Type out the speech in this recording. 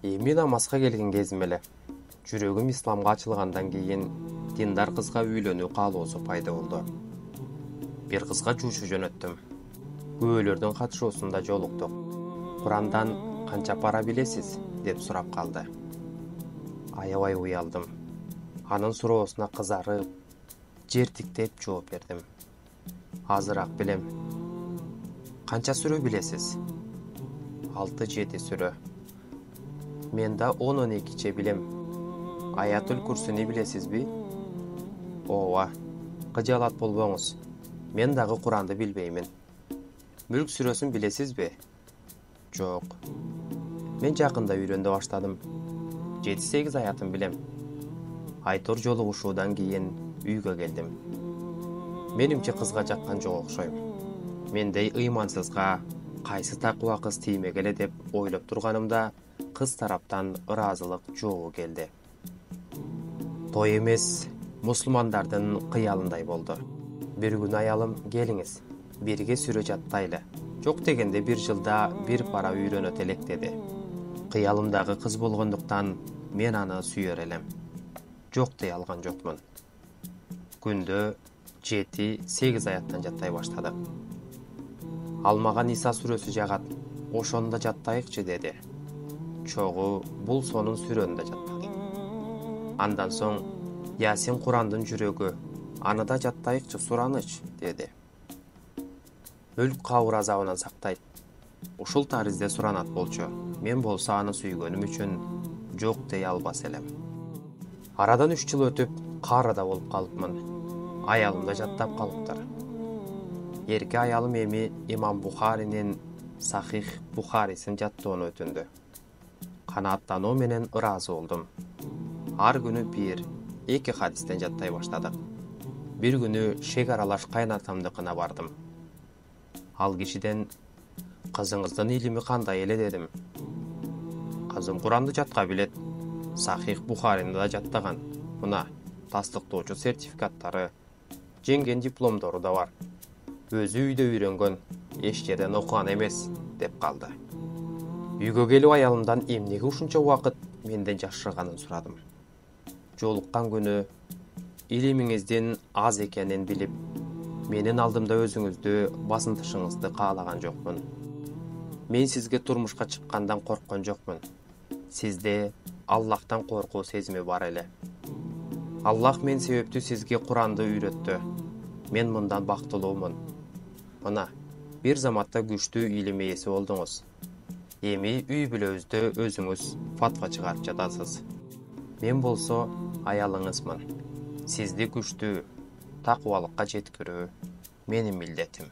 Эми намазга келген кезим эле. Жүрөгүм исламга ачылгандан кийин диндар кызга үйлөнүү каалоосу пайда болду. Бир кызга жуучу жөнөттүм. Күбөлөрдүн катышуусунда жолуктук. Курандан канча пара билесиз деп сурап калды. Аябай уялдым. Анын суроосуна кызарып, жертиктеп жооп бердим. Азыраак билем. Канча сүрө билесиз? 6-7 сүрө. Мен да 10-12 билем. Аятул Курсуни билесизби? Ооба. Кыжаалат болбоңуз. Мен дагы Куранды билбеймин. Мүлк сүрөсүн билесизби? Жок. Мен жакында үйрөнө баштадым. 7-8 аятын билем. Айтор жолугушуудан кийин үйгө келдим. Менимче кызга жаккан жок окшойм. Мендей ыймансызга кайсы такыба кыз тиймек эле деп ойлоп турганымда кыз тараптан ыраазылык жообу келди. Той эмес, мусулмандардын кыялындай болду. Бир күнү аялым, келиңиз, бирге сүрө жаттайлы. Жок дегенде бир жылда бир пара үйрөнөт элек деди. Кыялымдагы кыз болгондуктан мен аны сүйөр элем. Жок дей алган жокмун. Күндө 7-8 аяттан жаттай баштадык. Ал мага Ниса сүрөсү жагат. Ошону да жаттайыкчы деди. Чогуу бул сонун сүрөнү да жаттадым. Андан соң Ясин Курандын жүрөгү, аны да жаттайыкчы сураныч деди. Өлүк кабыр азабынан сактайт. Ушул таризде суранат болчу. Мен болсо аны сүйгөнүм үчүн жок дей албас элем. Арадан 3 жыл өтүп, каарада болуп калыпмын. Аялым да жаттап калыптыр. Эрке аялым эми Имам Бухаринин Сахих Бухарисин жаттоону өтүндү. Канааттануу менен ыраазы болдум. Ар күнү 1-2 хадистен жаттай баштадык. Бир күнү шек аралаш кайнатамдыкына бардым. Ал кишиден кызыңыздын илими кандай эле дедим. Кызым Куранды жатка билет. Сахих Бухарини да жаттаган. Мына тастыктоочу сертификаттары, жеңген дипломдору да бар. Өзү үйдө үйрөнгөн, эч жерден окуган эмес деп калды. Үйгө келип аялымдан эмнеге ушунча убакыт менден жашырганын сурадым. Жолуккан күнү илимиңиздин аз экенин билип, менин алдымда өзүңүздү басынтышыңызды каалаган жокмун. Мен сизге турмушка чыккандан корккон жокмун. Сизде Аллахтан коркуу сезими бар эле. Аллах мен себептүү сизге Куранды үйрөттү. Мен мындан бактылуумун. Мына, бир заматта күчтүү илим ээси болдуңуз. Эми үй бүлөбүздө өзүңүз фатва чыгарып жатасыз. Мен болсо аялыңызмын. Сизди күчтүү, такыбалыкка жеткирүү менин милдетим.